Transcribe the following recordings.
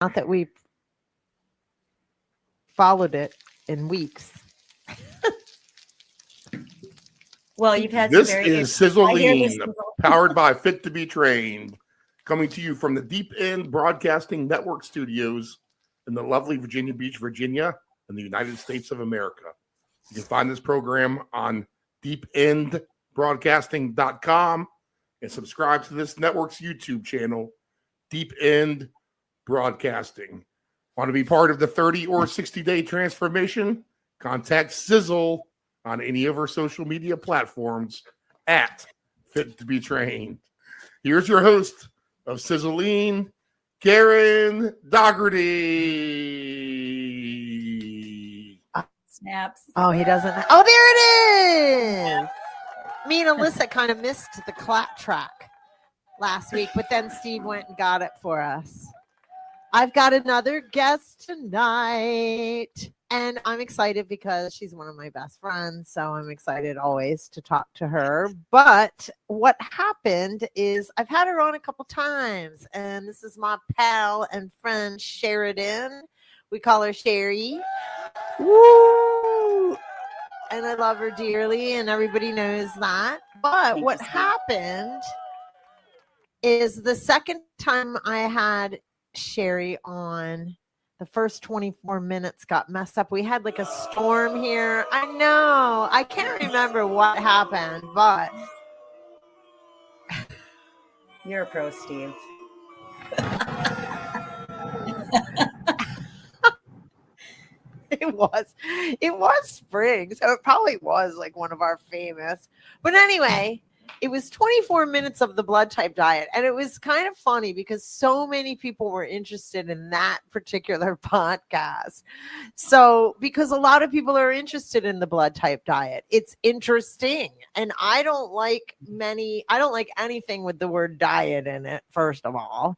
Not that we followed it in weeks. Well, you've had this is Sizzling, powered by Fit to Be Trained, coming to you from the Deep End Broadcasting Network studios in the lovely Virginia Beach, Virginia, in the United States of America. You can find this program on deependbroadcasting.com and subscribe to this network's YouTube channel, Deep End Broadcasting. Want to be part of the 30 or 60-day transformation? Contact Sizzle on any of our social media platforms at Fit to Be Trained. Here's your host of Sizzling, Karen Dougherty. Snaps. Oh, he doesn't. Oh, there it is. Me and Alyssa kind of missed the clap track last week, but then Steve went and got it for us. I've got another guest tonight, and I'm excited because she's one of my best friends, so I'm excited always to talk to her. But what happened is I've had her on a couple times, and this is my pal and friend Sheridan. We call her Sheri. Woo! And I love her dearly, and everybody knows that. But what happened is the second time I had Sheri on, the first 24 minutes got messed up. We had like a storm here. I know. I can't remember what happened, but You're a pro, Steve. it was spring, so it probably was like one of our famous. But anyway, it was 24 minutes of the blood type diet, and it was kind of funny because so many people were interested in that particular podcast. So because a lot of people are interested in the blood type diet, it's interesting. And I don't like anything with the word diet in it, first of all.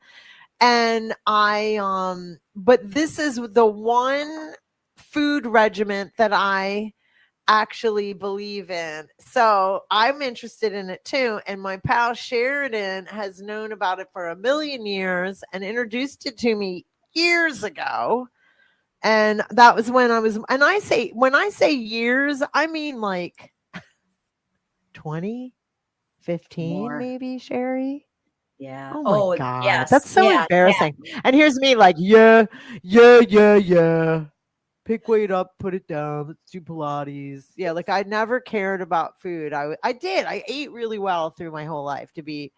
And but this is the one food regimen that I actually believe in. So I'm interested in it too. And my pal Sheridan has known about it for a million years and introduced it to me years ago. And that was when when I say years, I mean like 2015, maybe, Sheri. Yeah. Oh my God. Yes. That's so embarrassing. Yeah. And here's me like, yeah. Pick weight up, put it down. Let's do Pilates. Yeah, like I never cared about food. I ate really well through my whole life, to be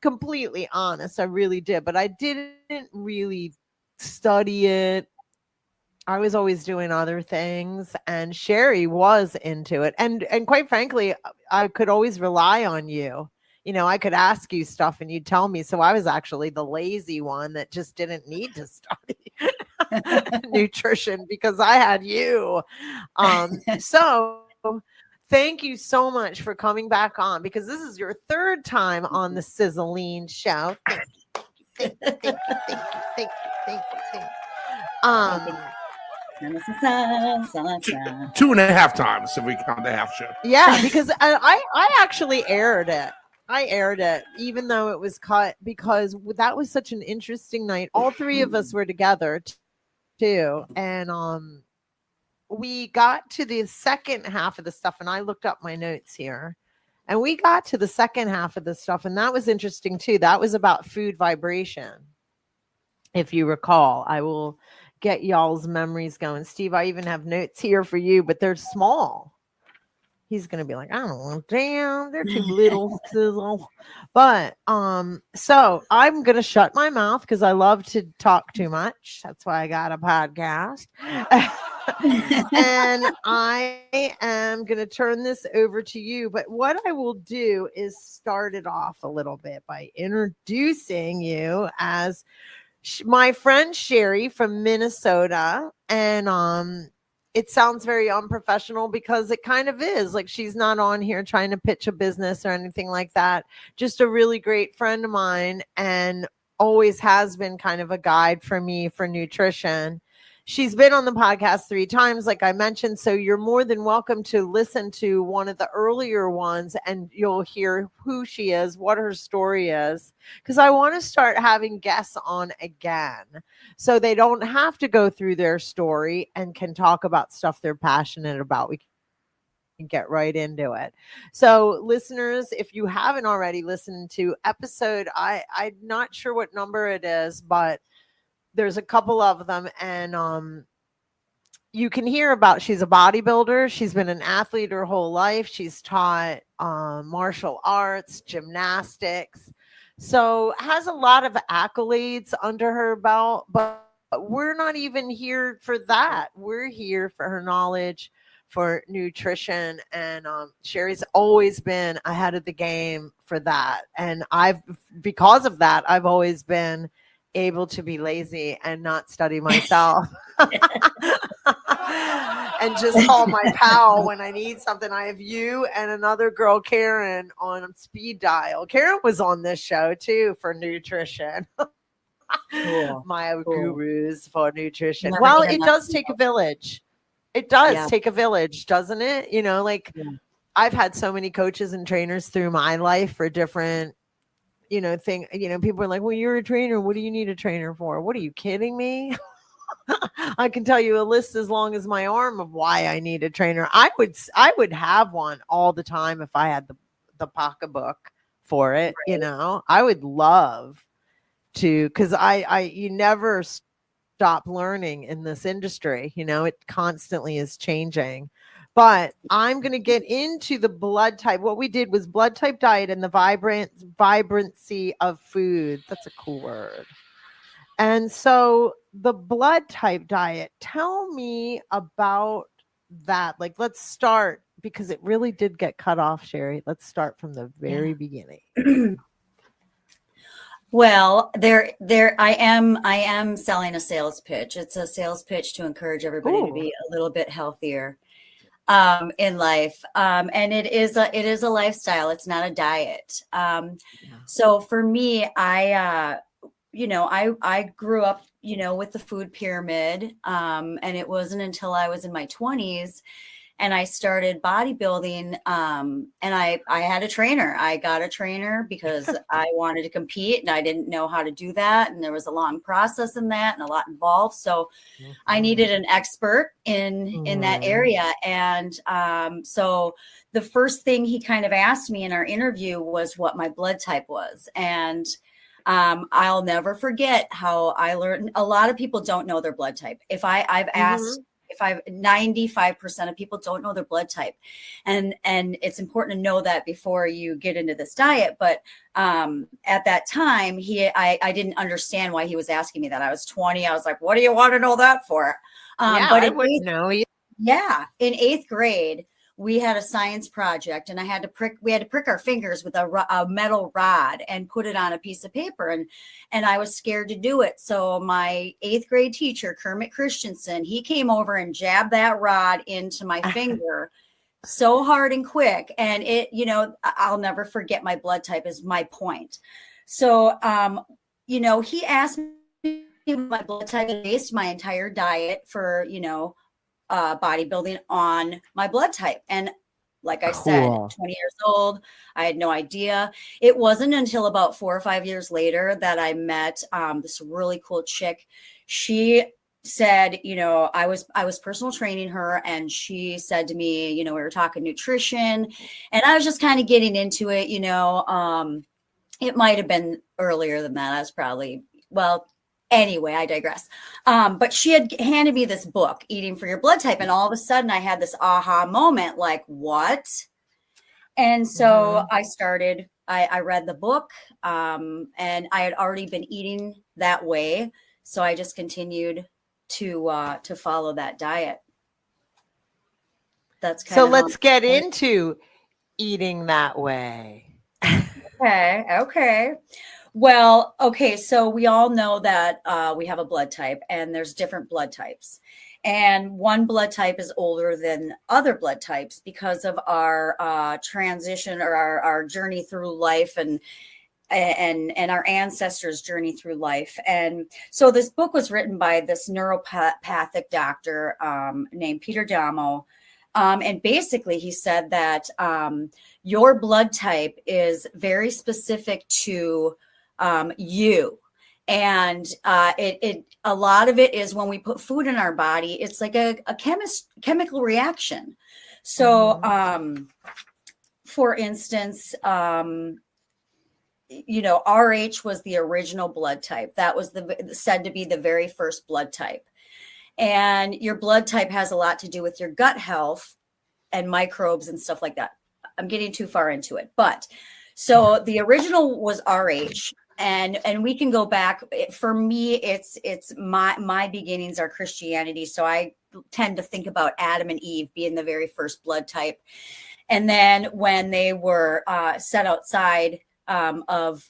completely honest. I really did, but I didn't really study it. I was always doing other things, and Sheri was into it. And quite frankly, I could always rely on you. You know, I could ask you stuff and you'd tell me. So I was actually the lazy one that just didn't need to study nutrition because I had you. So thank you so much for coming back on, because this is your third time on the Sizzling show. Thank you. 2.5 times if we count the half show. Yeah, because I actually aired it. I aired it, even though it was cut, because that was such an interesting night. All three of us were together too. And we got to the second half of the stuff, and I looked up my notes here. And we got to the second half of the stuff, and that was interesting too. That was about food vibration. If you recall, I will get y'all's memories going. Steve, I even have notes here for you, but they're small. He's going to be like, I don't want damn, they're too little. Sizzle. But so I'm going to shut my mouth because I love to talk too much. That's why I got a podcast. And I am going to turn this over to you. But what I will do is start it off a little bit by introducing you as my friend Sheri from Minnesota. And it sounds very unprofessional because it kind of is. Like, she's not on here trying to pitch a business or anything like that. Just a really great friend of mine, and always has been kind of a guide for me for nutrition. she's been on the podcast 3 times, like I mentioned. So you're more than welcome to listen to one of the earlier ones and you'll hear who she is, what her story is. Because I want to start having guests on again so they don't have to go through their story and can talk about stuff they're passionate about. We can get right into it. So listeners, if you haven't already listened to episode, I'm not sure what number it is, but there's a couple of them, and you can hear about, she's a bodybuilder. She's been an athlete her whole life. She's taught martial arts, gymnastics, so has a lot of accolades under her belt, but we're not even here for that. We're here for her knowledge, for nutrition, and Sheri's always been ahead of the game for that, and because of that, I've always been able to be lazy and not study myself and just call my pal when I need something. I have you and another girl, Karen, on speed dial. Karen was on this show too for nutrition. Cool. My Cool. gurus for nutrition. Never Well, even it let does me take know. a village. It does Yeah. take a village, doesn't it? You know, like Yeah. I've had so many coaches and trainers through my life for different, people are like, well, you're a trainer. What do you need a trainer for? What are you kidding me? I can tell you a list as long as my arm of why I need a trainer. I would have one all the time if I had the pocketbook for it. Right. I would love to, because you never stop learning in this industry. It constantly is changing. But I'm going to get into the blood type. What we did was blood type diet and the vibrancy of food. That's a cool word. And so the blood type diet, tell me about that. Like, let's start, because it really did get cut off, Sheri. Let's start from the very beginning. Well, I am selling a sales pitch. It's a sales pitch to encourage everybody to be a little bit healthier in life. And it is a lifestyle. It's not a diet. So for me, I grew up, with the food pyramid. And it wasn't until I was in my 20s and I started bodybuilding. And I had a trainer. I got a trainer because I wanted to compete and I didn't know how to do that. And there was a long process in that and a lot involved. So I needed an expert in that area. And so the first thing he kind of asked me in our interview was what my blood type was. And I'll never forget how I learned. A lot of people don't know their blood type. I've asked, 95% of people don't know their blood type. And it's important to know that before you get into this diet. But at that time, I didn't understand why he was asking me that. I was 20. I was like, what do you want to know that for? But I wouldn't know. Yeah. In 8th grade, we had a science project and we had to prick our fingers with a metal rod and put it on a piece of paper. And I was scared to do it. So my 8th grade teacher, Kermit Christensen, he came over and jabbed that rod into my finger so hard and quick. And I'll never forget my blood type is my point. So, he asked me my blood type and based my entire diet for, bodybuilding on my blood type. And like I said, 20 years old, I had no idea. It wasn't until about 4 or 5 years later that I met this really cool chick. She said, I was personal training her, and she said to me, we were talking nutrition, and I was just kind of getting into it. It might have been earlier than that. I was probably, anyway, I digress. But she had handed me this book, Eating for Your Blood Type. And all of a sudden I had this aha moment, like, what? And so I read the book, and I had already been eating that way. So I just continued to follow that diet. That's kind of let's get into eating that way. Okay. Well, okay. So we all know that we have a blood type, and there's different blood types. And one blood type is older than other blood types because of our transition or our journey through life. And and our ancestors' journey through life. And so this book was written by this neuropathic doctor named Peter Damo. And basically he said that your blood type is very specific to you. And a lot of it is when we put food in our body, it's like a chemical reaction. So, for instance, RH was the original blood type. That was said to be the very first blood type. And your blood type has a lot to do with your gut health and microbes and stuff like that. I'm getting too far into it, but so the original was RH. And we can go back. For me, it's my beginnings are Christianity. So I tend to think about Adam and Eve being the very first blood type. And then when they were set outside of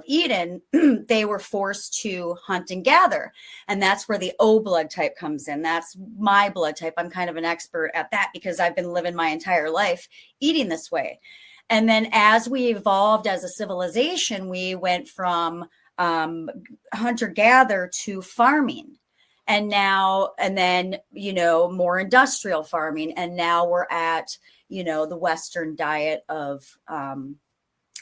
Eden, they were forced to hunt and gather. And that's where the O blood type comes in. That's my blood type. I'm kind of an expert at that because I've been living my entire life eating this way. And then as we evolved as a civilization, we went from hunter-gatherer to farming. And then, more industrial farming. And now we're at, the Western diet of,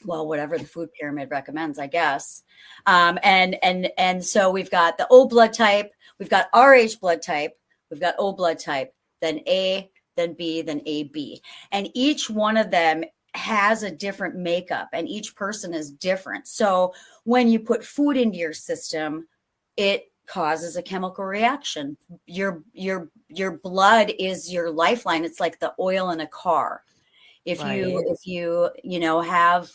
whatever the food pyramid recommends, I guess. And so we've got the O blood type, we've got RH blood type, we've got O blood type, then A, then B, then AB. And each one of them has a different makeup and each person is different. So when you put food into your system, it causes a chemical reaction. Your blood is your lifeline. It's like the oil in a car. If you have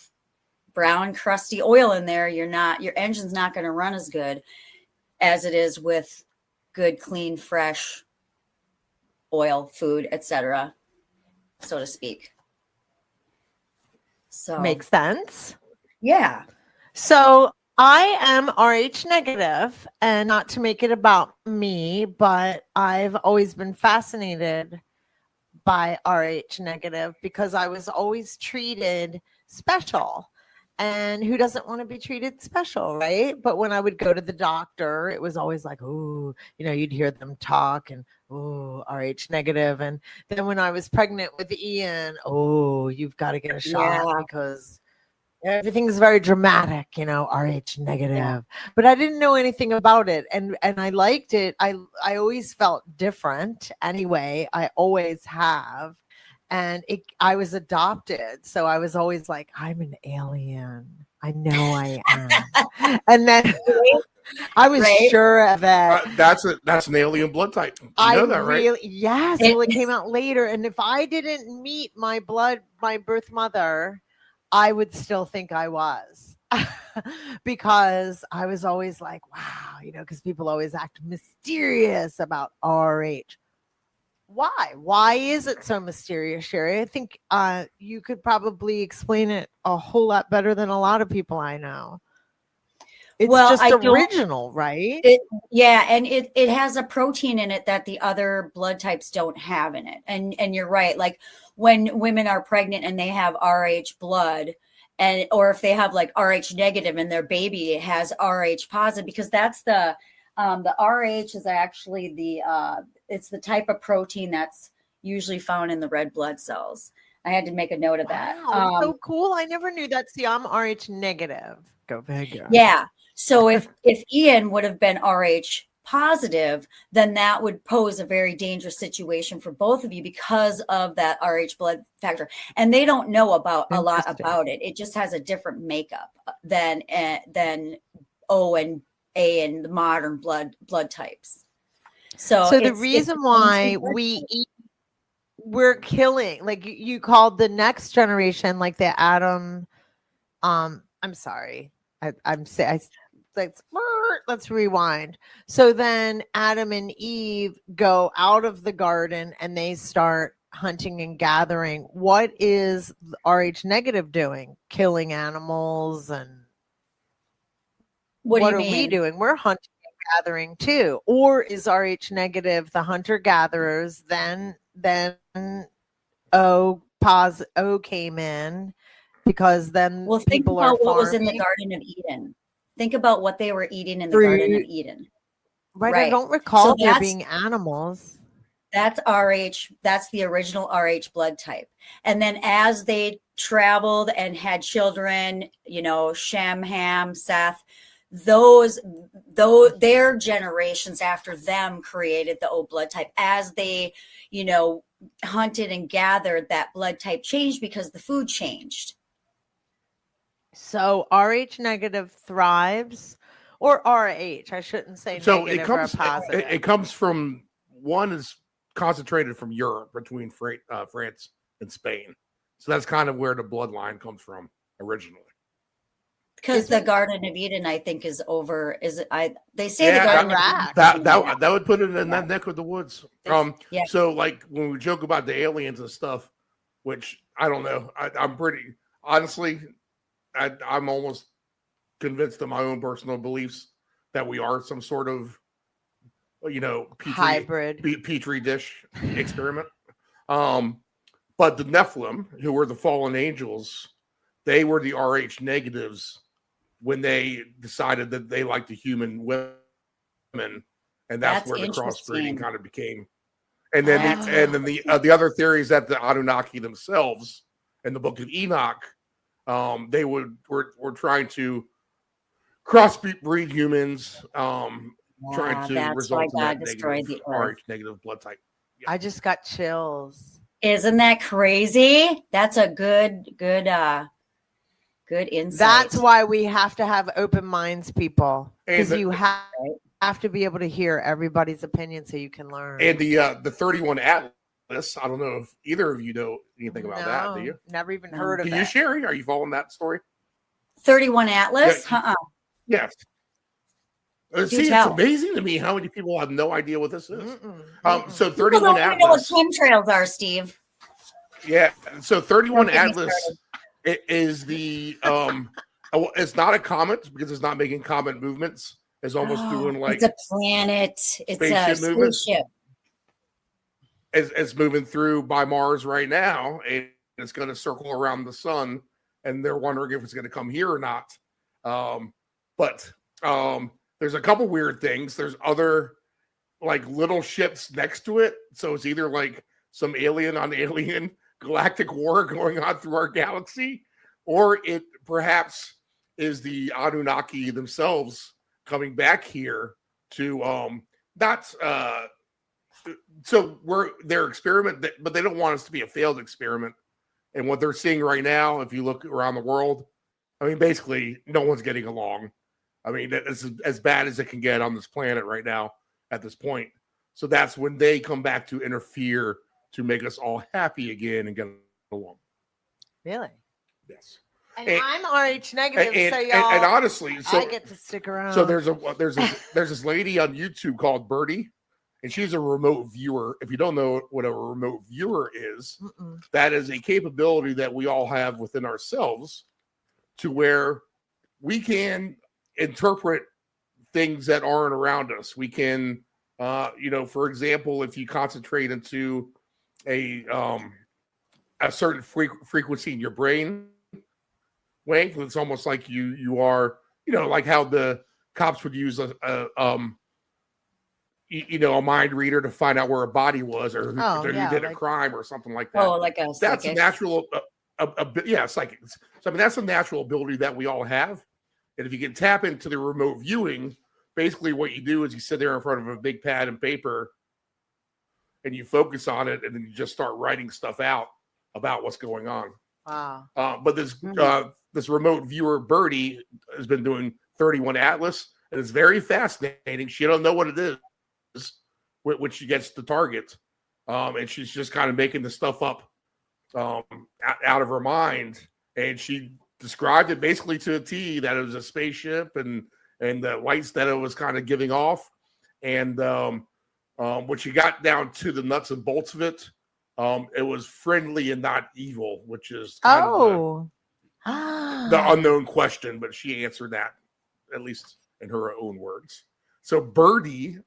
brown crusty oil in there, your engine's not going to run as good as it is with good, clean, fresh oil, food, etc., so to speak. So makes sense. Yeah. So I am RH negative, and not to make it about me, but I've always been fascinated by RH negative because I was always treated special. And who doesn't want to be treated special, right? But when I would go to the doctor, it was always like, oh, you'd hear them talk and, oh, RH negative. And then when I was pregnant with Ian, oh, you've got to get a shot because everything's very dramatic, RH negative. Yeah. But I didn't know anything about it. And I liked it. I always felt different anyway. I always have. And I was adopted. So I was always like, I'm an alien. I know I am. And then I was sure of it. That's an alien blood type. You know that, right? Yes. Well, it came out later. And if I didn't meet my birth mother, I would still think I was. Because I was always like, wow, because people always act mysterious about RH. Why is it so mysterious, Sheri? I think you could probably explain it a whole lot better than a lot of people I know. It's just original, right? And it has a protein in it that the other blood types don't have in it. And you're right. Like when women are pregnant and they have RH blood, or if they have like RH negative and their baby has RH positive, because that's the RH is actually it's the type of protein that's usually found in the red blood cells. I had to make a note of that. So cool. I never knew that. See, I'm RH negative. Go figure. Yeah. So if Ian would have been RH positive, then that would pose a very dangerous situation for both of you because of that RH blood factor. And they don't know a lot about it. It just has a different makeup than O and A and the modern blood types. So the reason why we're killing, like you called the next generation, like the Adam. I'm sorry. Let's rewind. So then Adam and Eve go out of the garden and they start hunting and gathering. What is RH negative doing? Killing animals and what are we doing? We're hunting and gathering too. Or is RH negative the hunter gatherers? Then O came in because then Well, think people are about what was in the farming. Garden of Eden. Think about what they were eating in the Fruit. Garden of Eden. Right. I Right. don't recall So there that's- being animals. That's RH. That's the original RH blood type. And then as they traveled and had children, you know, Shem, Ham, Seth, their generations after them created the O blood type. As they, you know, hunted and gathered, that blood type changed because the food changed. So RH negative thrives, or RH. I shouldn't say So negative it comes or positive. it comes from, one is concentrated from Europe between France and Spain. So that's kind of where the bloodline comes from originally. Because Is the it? Garden of Eden, I think, is over. They say the Yeah, Garden of Iraq. Eden. that would put it in that neck of the woods. Yeah. So like when we joke about the aliens and stuff, which I don't know, I'm pretty honestly, I'm almost convinced of my own personal beliefs that we are some sort of, you know, Hybrid. petri dish experiment. But the Nephilim, who were the fallen angels, they were the RH negatives when they decided that they liked the human women, and that's where the crossbreeding kind of became. And then the other theory is that the Anunnaki themselves, in the Book of Enoch, they were trying to crossbreed humans, trying to result in that negative RH negative blood type. I just got chills. Isn't that crazy? That's a good insight. That's why we have to have open minds, people, because And you have to be able to hear everybody's opinion so you can learn. And the 31 Atlas, I don't know if either of you know anything about that, do you? Never even heard of Can it. you, Sheri? Are you following that story? 31 Atlas? Yeah. Yes. See, it's amazing to me how many people have no idea what this is. So 31 Atlas. Know what chemtrails are, Steve. Yeah. So 31 Atlas is the it's not a comet because it's not making comet movements. It's almost doing like it's a planet. It's a spaceship. It's moving through by Mars right now, and it's going to circle around the sun, and they're wondering if it's going to come here or not. But there's a couple weird things. There's other like little ships next to it, so it's either like some alien on alien galactic war going on through our galaxy, or it perhaps is the Anunnaki themselves coming back here to so we're their experiment, but they don't want us to be a failed experiment. And what they're seeing right now, if you look around the world, I mean, basically no one's getting along. I mean, it's as bad as it can get on this planet right now at this point. So that's when they come back to interfere to make us all happy again and get along. Really? Yes. And I'm RH negative, so y'all. And honestly, so I get to stick around. So there's this lady on YouTube called Birdie, and she's a remote viewer. If you don't know what a remote viewer is, that is a capability that we all have within ourselves, to where we can interpret things that aren't around us. We can, for example, if you concentrate into a certain frequency in your brain wave, it's almost like you are, like how the cops would use a mind reader to find out where a body was, or who did a crime or something like that. Oh, like a that's a natural, psychic. So I mean, that's a natural ability that we all have. And if you can tap into the remote viewing, basically what you do is you sit there in front of a big pad and paper and you focus on it, and then you just start writing stuff out about what's going on. Wow. But this remote viewer Birdie has been doing 31 Atlas, and it's very fascinating. She don't know what it is when she gets the target, and she's just kind of making the stuff up out of her mind. And she described it basically to a T, that it was a spaceship and the lights that it was kind of giving off. And when she got down to the nuts and bolts of it, it was friendly and not evil, which is kind of the unknown question, but she answered that, at least in her own words. So Birdie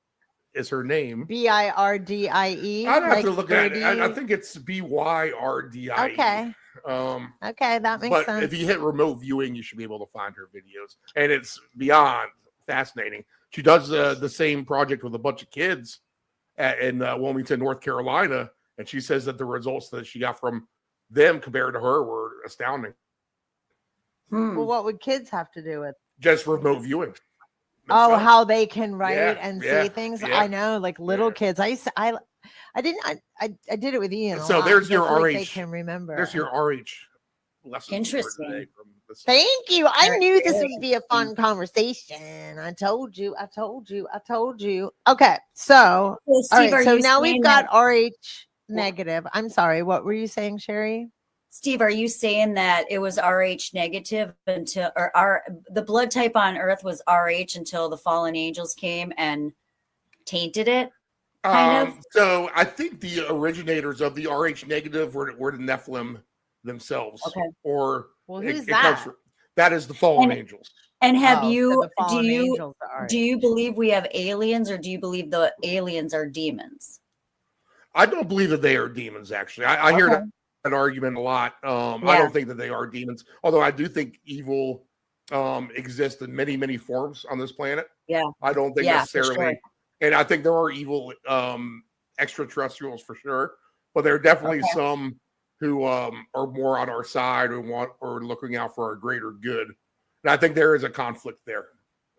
is her name. Birdie. I'd have to look at it. I think it's Byrdie. Okay. Okay, that makes but sense. if you hit remote viewing, you should be able to find her videos, and it's beyond fascinating. She does the same project with a bunch of kids in Wilmington, North Carolina, and she says that the results that she got from them compared to her were astounding. Well, what would kids have to do with? Just remote viewing. Oh, themselves. how they can write Yeah, and yeah, see things. yeah, I know, like little yeah. kids. I did it with Ian. So a lot. there's your I feel like RH. they can remember. There's your RH lesson. Interesting. For today from the Thank you. I Very knew this good. would be a fun conversation. I told you. Okay, so So, all Steve, right. So now saying we've got that- RH negative. I'm sorry. What were you saying, Sheri? Steve, are you saying that it was RH negative until, or the blood type on Earth was RH until the fallen angels came and tainted it? Kind of. So I think the originators of the RH negative were the Nephilim themselves. Okay. Or Well, who's it that? That is the fallen angels. And have Oh, so you the fallen angels are do you believe we have aliens, or do you believe the aliens are demons? I don't believe that they are demons. Actually, I hear Okay. that argument a lot. I Yeah. don't think that they are demons, although I do think evil exists in many, many forms on this planet. Yeah. I don't think Yeah, for necessarily, sure. and I think there are evil extraterrestrials for sure, but there are definitely Okay. some who are more on our side or looking out for our greater good. And I think there is a conflict there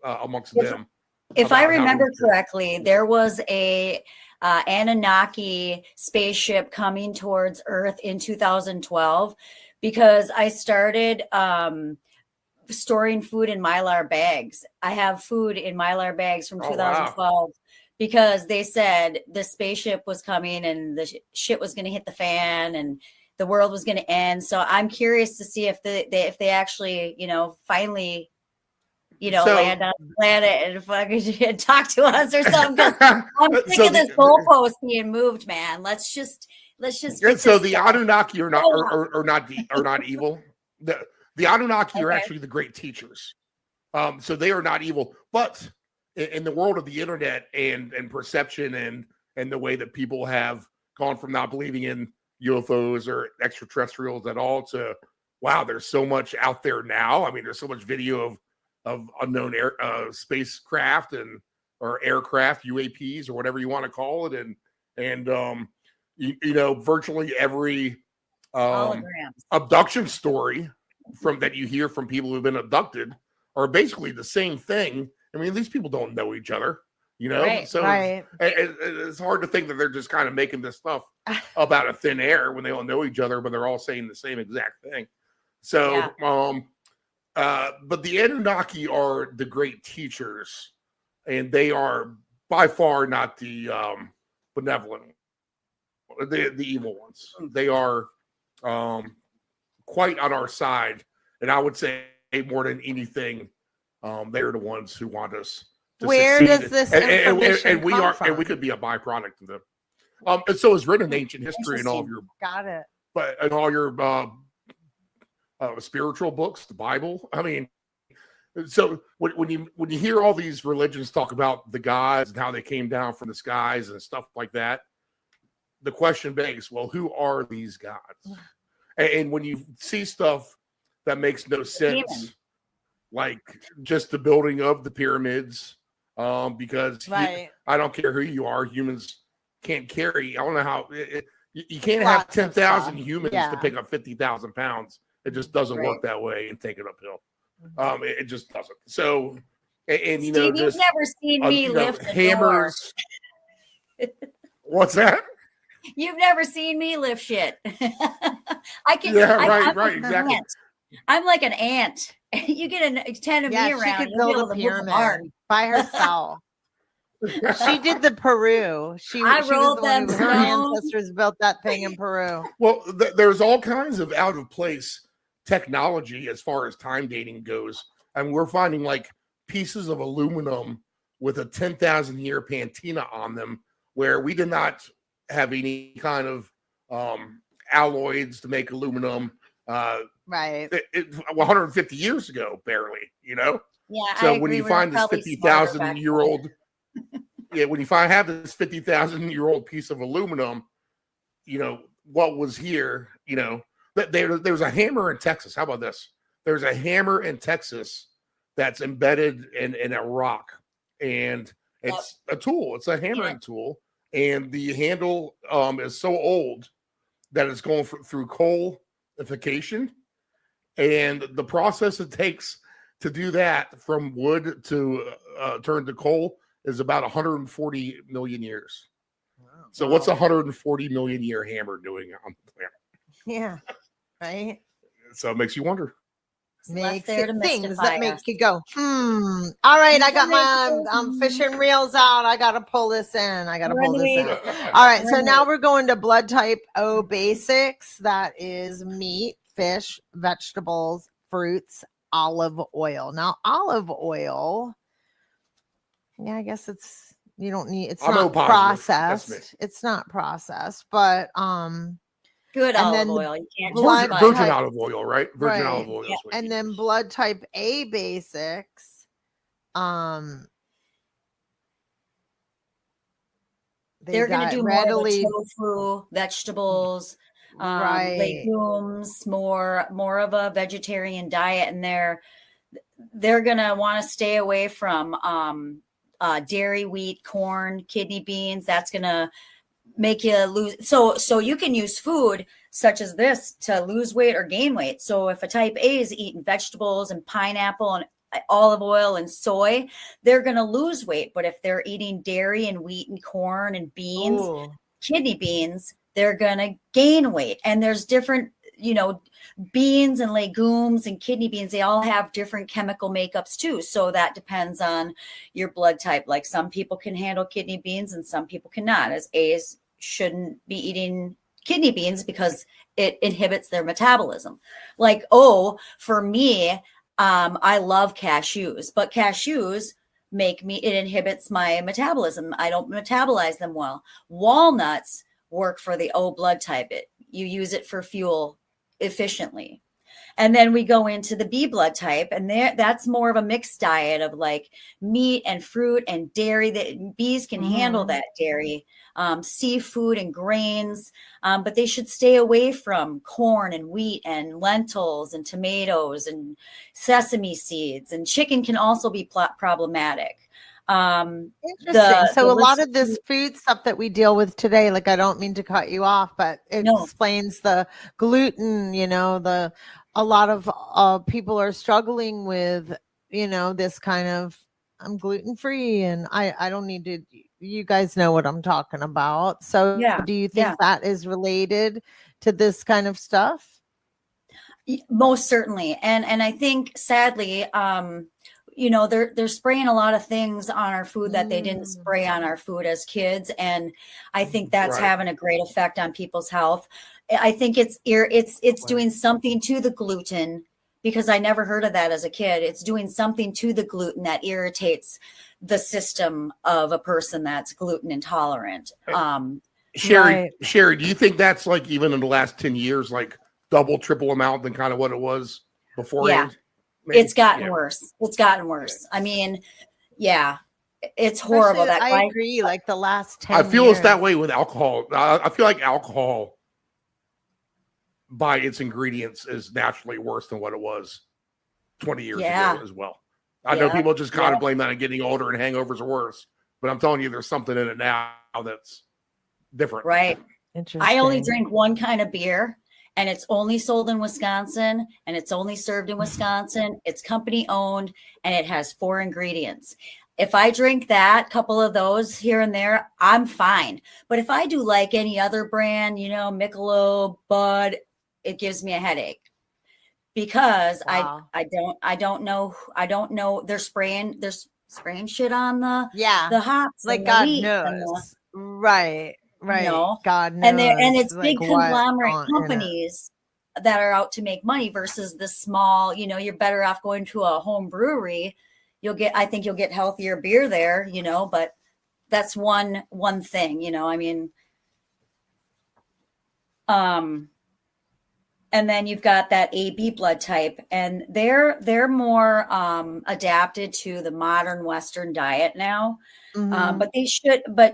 amongst them. If I about how remember we- correctly, there was a Anunnaki spaceship coming towards Earth in 2012 because I started storing food in Mylar bags. I have food in Mylar bags from Oh, wow. 2012 because they said the spaceship was coming and the shit was going to hit the fan and the world was going to end. So I'm curious to see if they actually, finally, land on the planet and fucking talk to us or something. 'Cause I'm sick of this goalpost being moved, man. Let's just. get So this the done. Anunnaki are not evil. The Anunnaki are Okay. actually the great teachers. So they are not evil, but in the world of the internet and perception and the way that people have gone from not believing in UFOs or extraterrestrials at all to wow, there's so much out there now. I mean, there's so much video of unknown spacecraft or aircraft, UAPs or whatever you want to call it, and virtually every Holograms. abduction story that you hear from people who've been abducted are basically the same thing. I mean, these people don't know each other, Right, so right. it's hard to think that they're just kind of making this stuff about a thin air when they don't know each other, but they're all saying the same exact thing. So, but the Anunnaki are the great teachers, and they are by far not the benevolent, the evil ones. They are quite on our side, and I would say more than anything, they're the ones who want us to Where succeed. does this information and we come are, from? and we could be a byproduct of them. And so is written in ancient history and all of your, Got it. but and all your spiritual books, the Bible. I mean, so when you hear all these religions talk about the gods and how they came down from the skies and stuff like that, the question begs, well, who are these gods? And when you see stuff that makes no sense, like just the building of the pyramids, because Right. I don't care who you are, humans can't carry. I don't know how you can't Lots have of 10,000 stuff. humans Yeah. to pick up 50,000 pounds. It just doesn't Right. work that way and take it uphill. It just doesn't. So, and Steve, just you've never seen me lift a door. hammers. What's that? You've never seen me lift shit. I can. Yeah, I'm right, like an exactly. ant. I'm like an ant. You get a 10 of Yeah, me she around. could you'll be build able a to move the barn. pyramid by herself. She did the Peru. She was rolled the one them who, her stones. ancestors built that thing in Peru. Well, there's all kinds of out of place technology as far as time dating goes. And we're finding like pieces of aluminum with a 10,000 year patina on them where we did not have any kind of alloys to make aluminum Right. 150 years ago, barely, Yeah. So I when agree, you we're find this probably 50,000 smarter year back old, when you have this 50,000 year old piece of aluminum, what was here, There's a hammer in Texas. How about this? There's a hammer in Texas that's embedded in a rock, and it's a tool. It's a hammering tool, and the handle is so old that it's going through coalification, and the process it takes to do that from wood to turn to coal is about 140 million years. Wow. So what's a 140 million year hammer doing on there? Yeah, right. So it makes you wonder. Makes it things that make you go, All right, I got my fishing reels out. I got to pull this in. All right, so now we're going to blood type O basics. That is meat, fish, vegetables, fruits, olive oil. Now, olive oil, I guess it's not processed. It's not processed, but good olive oil. You can't virgin olive oil, right? Virgin olive oil. Yeah. And then blood type A basics. They're going to do more tofu, vegetables, legumes, more of a vegetarian diet, and they're going to want to stay away from dairy, wheat, corn, kidney beans. That's going to make you lose. So you can use food such as this to lose weight or gain weight. So if a type A is eating vegetables and pineapple and olive oil and soy, they're going to lose weight. But if they're eating dairy and wheat and corn and beans, kidney beans, they're going to gain weight. And there's different, beans and legumes and kidney beans, they all have different chemical makeups too. So that depends on your blood type. Like some people can handle kidney beans and some people cannot, as A's shouldn't be eating kidney beans because it inhibits their metabolism. Like, for me, I love cashews, but cashews it inhibits my metabolism. I don't metabolize them well. Walnuts work for the O blood type. You use it for fuel efficiently. And then we go into the B blood type, and that's more of a mixed diet of like meat and fruit and dairy. That bees can handle that dairy, seafood and grains, but they should stay away from corn and wheat and lentils and tomatoes and sesame seeds. And chicken can also be problematic. Interesting. So a lot of this food stuff that we deal with today, like, I don't mean to cut you off, but it explains the gluten, a lot of people are struggling with, this kind of, I'm gluten free and I don't need to, you guys know what I'm talking about. So do you think that is related to this kind of stuff? Most certainly. And I think sadly, they're spraying a lot of things on our food that they didn't spray on our food as kids. And I think that's having a great effect on people's health. I think it's doing something to the gluten, because I never heard of that as a kid. It's doing something to the gluten that irritates the system of a person that's gluten intolerant. Sheri, do you think that's like even in the last 10 years, like double, triple amount than kind of what it was beforehand? Yeah. It's gotten worse. It's gotten worse. I mean, it's horrible. I agree. Like the last 10 I feel years. It's that way with alcohol. I feel like alcohol by its ingredients is naturally worse than what it was 20 years ago as well. I know people just kind of blame that on getting older and hangovers are worse, but I'm telling you, there's something in it now that's different. Right. Interesting. I only drink one kind of beer. And it's only sold in Wisconsin, and it's only served in Wisconsin. It's company owned, and it has 4 ingredients. If I drink that, couple of those here and there, I'm fine. But if I do like any other brand, Michelob, Bud, it gives me a headache because I don't know. They're spraying shit on the hops, like God knows, right. Right. God knows. And it's like big conglomerate companies that are out to make money versus the small, you're better off going to a home brewery. I think you'll get healthier beer there, but that's one thing, I mean, and then you've got that AB blood type, and they're more adapted to the modern Western diet now. But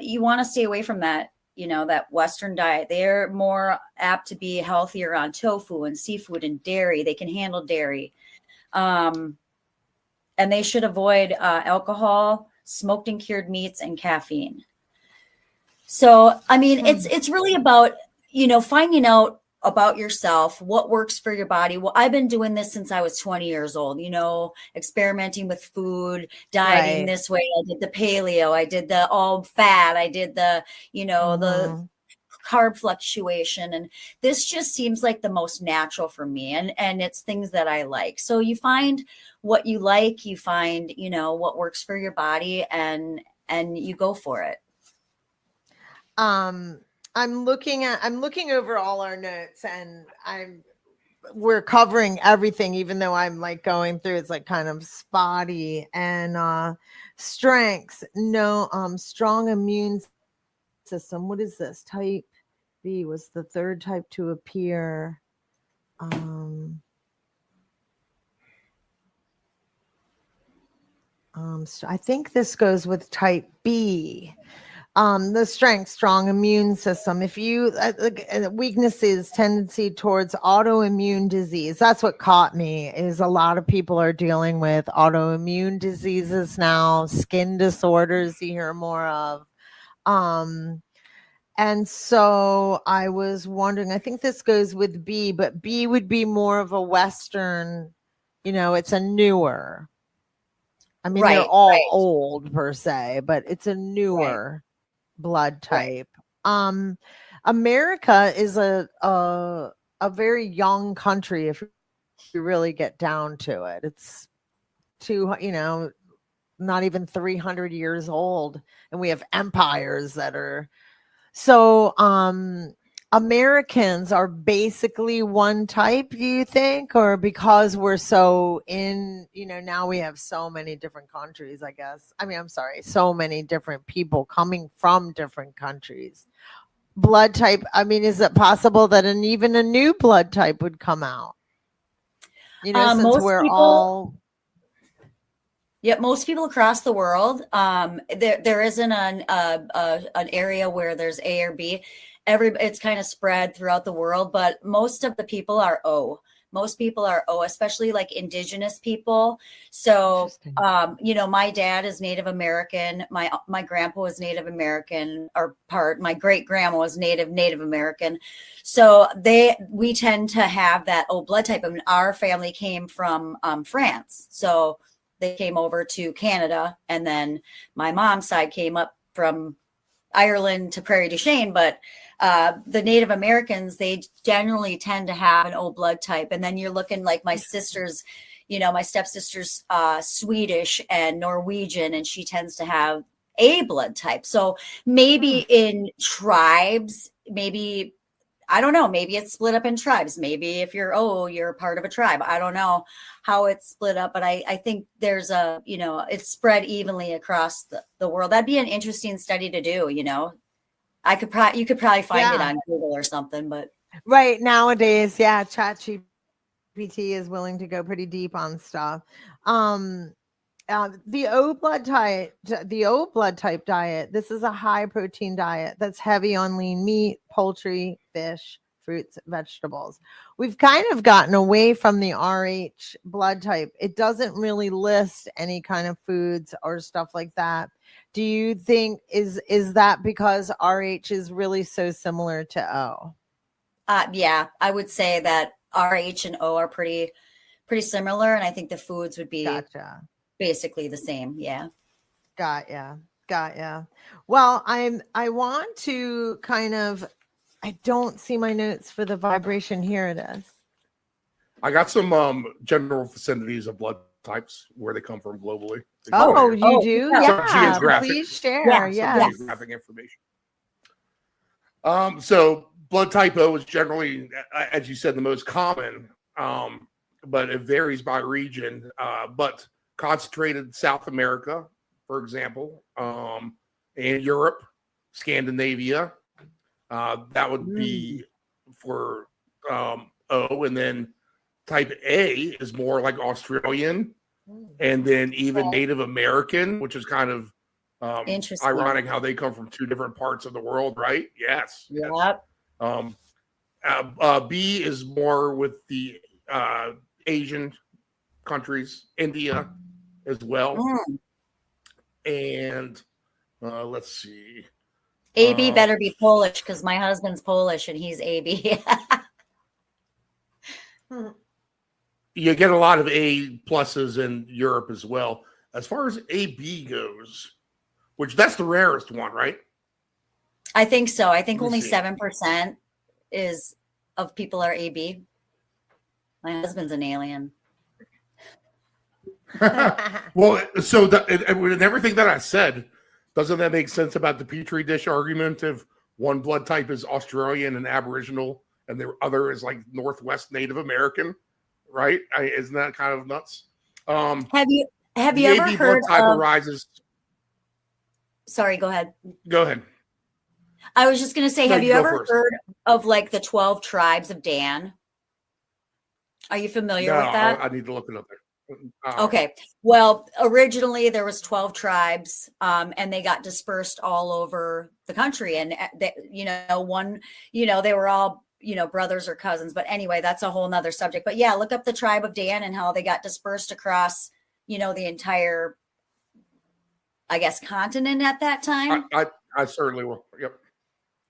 you want to stay away from that. that Western diet. They're more apt to be healthier on tofu and seafood and dairy. They can handle dairy. And they should avoid alcohol, smoked and cured meats, and caffeine. So, I mean, it's really about, finding out about yourself, what works for your body. Well, I've been doing this since I was 20 years old, experimenting with food, dieting this way. I did the paleo, I did the all fat, I did the, the carb fluctuation. And this just seems like the most natural for me. And it's things that I like. So you find what you like, you find, what works for your body, and you go for it. I'm looking over all our notes, and we're covering everything, even though I'm like going through, it's like kind of spotty. And strengths, no, strong immune system. What is this? Type B was the third type to appear. So I think this goes with type B. The strength, strong immune system. If you weaknesses, tendency towards autoimmune disease. That's what caught me, is a lot of people are dealing with autoimmune diseases now, skin disorders you hear more of. And so I was wondering, I think this goes with B, but B would be more of a Western, it's a newer. I mean, they're all old per se, but it's a newer blood type. America is a very young country if you really get down to it. It's not even 300 years old, and we have empires that are so Americans are basically one type, do you think? Or because we're so now we have so many different countries, I guess. I mean, I'm sorry, so many different people coming from different countries. Blood type, I mean, is it possible that even a new blood type would come out? Since we're all... Yeah, most people across the world, there isn't an area where there's A or B. It's kind of spread throughout the world, but most of the people are O. Most people are O, especially like indigenous people. So, my dad is Native American. My grandpa was Native American, my great grandma was Native American. So we tend to have that O blood type. I mean, our family came from France. So they came over to Canada, and then my mom's side came up from Ireland to Prairie du Chien, but the Native Americans, they generally tend to have an O blood type. And then you're looking like my sister's, my stepsister's Swedish and Norwegian, and she tends to have A blood type. So maybe in tribes, I don't know, maybe it's split up in tribes. Maybe if you're part of a tribe. I don't know how it's split up, but I think there's it's spread evenly across the world. That'd be an interesting study to do, you could probably find it on Google or something, but right nowadays, ChatGPT is willing to go pretty deep on stuff. The O blood type diet. This is a high protein diet that's heavy on lean meat, poultry, fish, fruits, vegetables. We've kind of gotten away from the RH blood type. It doesn't really list any kind of foods or stuff like that. Do you think is that because RH is really so similar to O? Yeah, I would say that RH and O are pretty similar, and I think the foods would be basically the same. Yeah. Got ya. Well, I want to I don't see my notes for the vibration. Here it is. I got some general vicinities of blood types, where they come from globally. Oh, you do? Yeah. Please share. Yes. Geographic information. So blood type O is generally, as you said, the most common, but it varies by region. But concentrated South America, for example, and Europe, Scandinavia, that would be for O, and then type A is more like Australian, and then even Native American, which is kind of Interesting. Ironic how they come from two different parts of the world, right? Yes. Yep. Yes. B is more with the Asian countries, India as well. Mm. And let's see. AB better be Polish because my husband's Polish and he's AB. You get a lot of A pluses in Europe as well. As far as AB goes, which that's the rarest one, right? I think so. I think Let me only see. 7% of people are AB. My husband's an alien. Well, so and everything that I said, doesn't that make sense about the Petri dish argument? If one blood type is Australian and Aboriginal, and the other is like Northwest Native American, right? Isn't that kind of nuts? Have you The ever AB heard blood type of? arises. Sorry, go ahead. Go ahead. I was just going to say, No, have you you go ever first. heard of like the 12 tribes of Dan? Are you familiar with that? I need to look it up there. Okay. Well, originally there was 12 tribes, and they got dispersed all over the country. And they, they were all, brothers or cousins. But anyway, that's a whole nother subject. But yeah, look up the tribe of Dan and how they got dispersed across, the entire, I guess, continent at that time. I certainly will. Yep.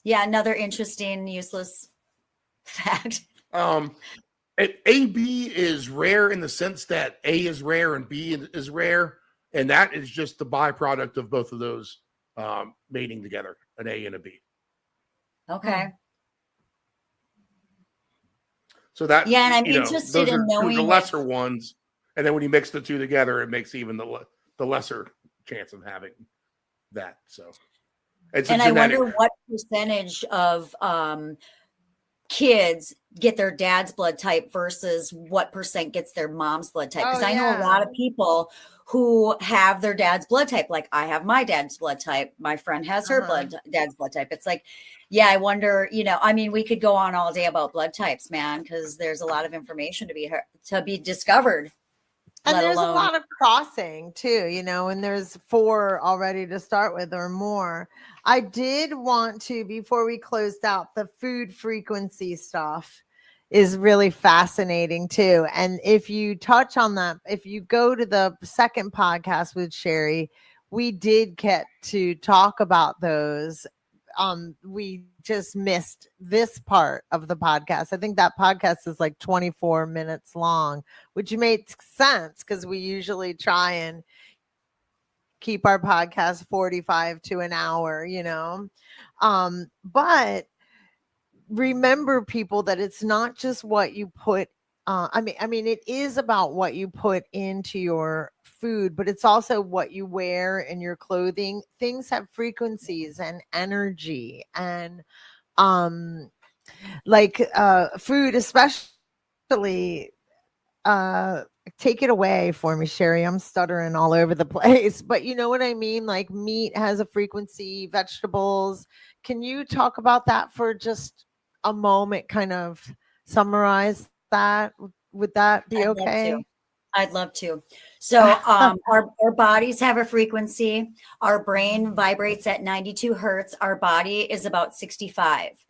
Yeah, another interesting, useless fact. AB is rare in the sense that A is rare and B is rare, and that is just the byproduct of both of those mating together, an A and a B. Okay. So that and I'm interested those in are two knowing of the lesser ones, and then when you mix the two together, it makes even the lesser chance of having that. So, it's and a I genetic. wonder what percentage of kids get their dad's blood type versus what percent gets their mom's blood type. Because I know a lot of people who have their dad's blood type. Like I have my dad's blood type. My friend has her dad's blood type. It's like, yeah, I wonder, we could go on all day about blood types, man, because there's a lot of information to be discovered. And there's a lot of crossing too, and there's 4 already to start with or more. I did want to, before we closed out, the food frequency stuff is really fascinating too. And if you touch on that, if you go to the second podcast with Sheri, we did get to talk about those. We just missed this part of the podcast. I think that podcast is like 24 minutes long, which makes sense because we usually try and keep our podcast 45 to an hour, but remember, people, that it's not just what you put it is about what you put into your food, but it's also what you wear in your clothing. Things have frequencies and energy, and food, especially. Take it away for me, Sheri. I'm stuttering all over the place, but you know what I mean? Like meat has a frequency, vegetables. Can you talk about that for just a moment, kind of summarize that? Would that be okay? I'd love to. So our bodies have a frequency. Our brain vibrates at 92 hertz. Our body is about 65.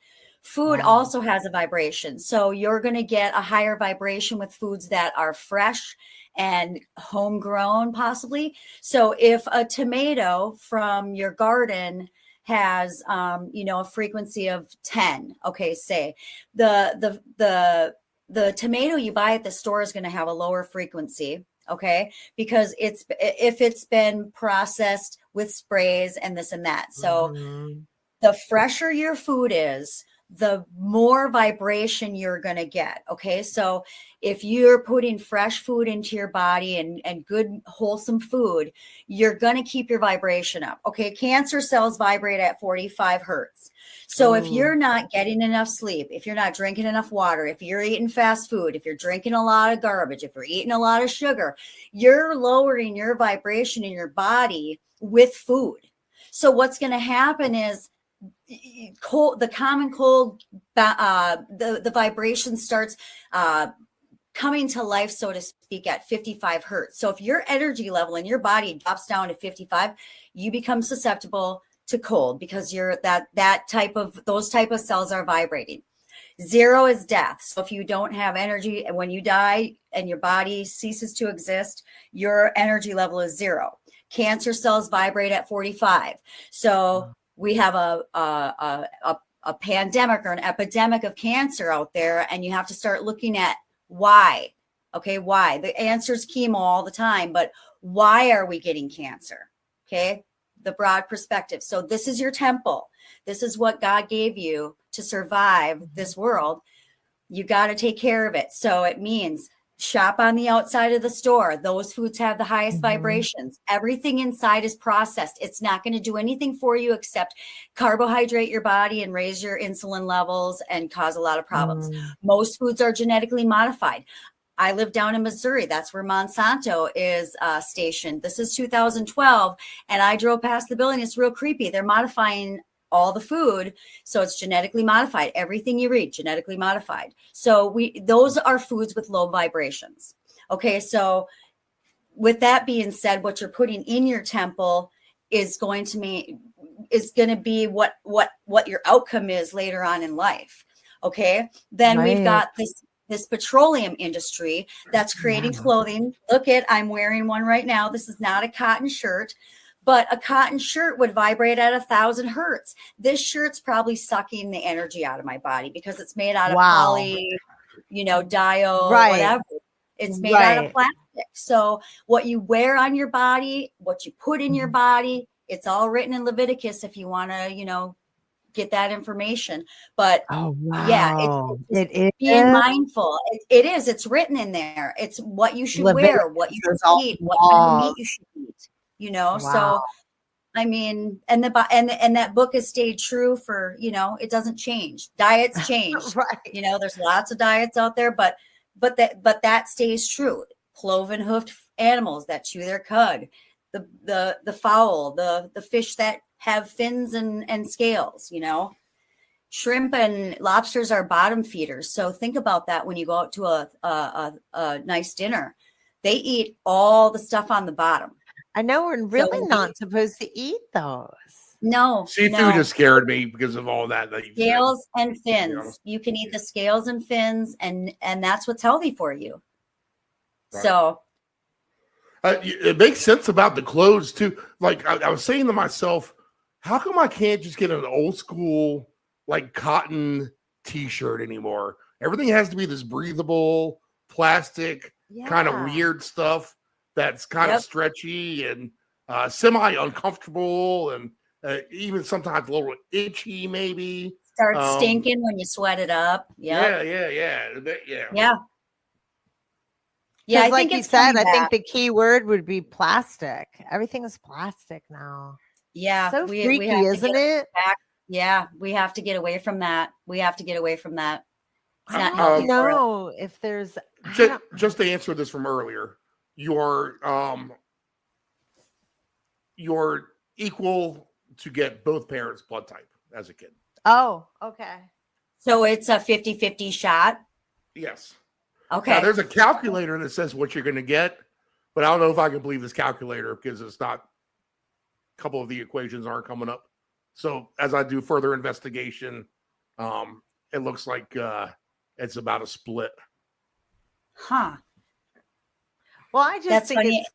Food also has a vibration. So you're going to get a higher vibration with foods that are fresh and homegrown, possibly. So if a tomato from your garden has, a frequency of 10, okay, say the tomato you buy at the store is going to have a lower frequency. Okay, because if it's been processed with sprays and this and that. So the fresher your food is, the more vibration you're going to get. Okay. So if you're putting fresh food into your body and good, wholesome food, you're going to keep your vibration up. Okay. Cancer cells vibrate at 45 hertz. So if you're not getting enough sleep, if you're not drinking enough water, if you're eating fast food, if you're drinking a lot of garbage, if you're eating a lot of sugar, you're lowering your vibration in your body with food. So what's going to happen is, the common cold, the vibration starts coming to life, so to speak, at 55 hertz. So if your energy level in your body drops down to 55, you become susceptible to cold because you're those type of cells are vibrating. 0 is death. So if you don't have energy, and when you die and your body ceases to exist, your energy level is 0. Cancer cells vibrate at 45. So we have a pandemic or an epidemic of cancer out there, and you have to start looking at why. Okay, why? The answer is chemo all the time, but why are we getting cancer? Okay, the broad perspective. So this is your temple. This is what God gave you to survive this world. You got to take care of it. So it means shop on the outside of the store. Those foods have the highest vibrations. Everything inside is processed. It's not going to do anything for you except carbohydrate your body and raise your insulin levels and cause a lot of problems. Most foods are genetically modified. I live down in Missouri. That's where Monsanto is stationed. This is 2012. And I drove past the building. It's real creepy. They're modifying all the food. So it's genetically modified. Everything you read, genetically modified. So those are foods with low vibrations. Okay. So with that being said, what you're putting in your temple is going to be what your outcome is later on in life. Okay. Then we've got this petroleum industry that's creating clothing. I'm wearing one right now. This is not a cotton shirt, but a cotton shirt would vibrate at 1,000 hertz. This shirt's probably sucking the energy out of my body because it's made out of poly, dio, whatever. It's made out of plastic. So what you wear on your body, what you put in your body, it's all written in Leviticus if you want to, get that information. But it's being mindful. It is. It's written in there. It's what you should wear, what you should eat, what kind of meat you should eat. So I mean, and that book has stayed true for, it doesn't change. Diets change. There's lots of diets out there, but that stays true. Cloven hoofed animals that chew their cud, the fowl, the fish that have fins and scales, shrimp and lobsters are bottom feeders. So think about that when you go out to a nice dinner. They eat all the stuff on the bottom. I know we're really not supposed to eat those. No. Seafood just scared me because of all that you scales said. And fins. You can eat the scales and fins, and that's what's healthy for you. Right. So it makes sense about the clothes too. Like I was saying to myself, how come I can't just get an old school like cotton t-shirt anymore? Everything has to be this breathable plastic kind of weird stuff that's kind of stretchy and semi uncomfortable and even sometimes a little itchy maybe. Starts stinking when you sweat it up. Yeah. I think you said, I think the key word would be plastic. Everything is plastic now. Yeah. So freaky, isn't it? Yeah. We have to get away from that. I don't know if there's just to answer this from earlier. You're equal to get both parents' blood type as a kid. Oh, okay. So it's a 50-50 shot? Yes. Okay. Now, there's a calculator that says what you're going to get, but I don't know if I can believe this calculator because it's not, a couple of the equations aren't coming up. So as I do further investigation, it looks like it's about a split. Huh. Well, I just think it's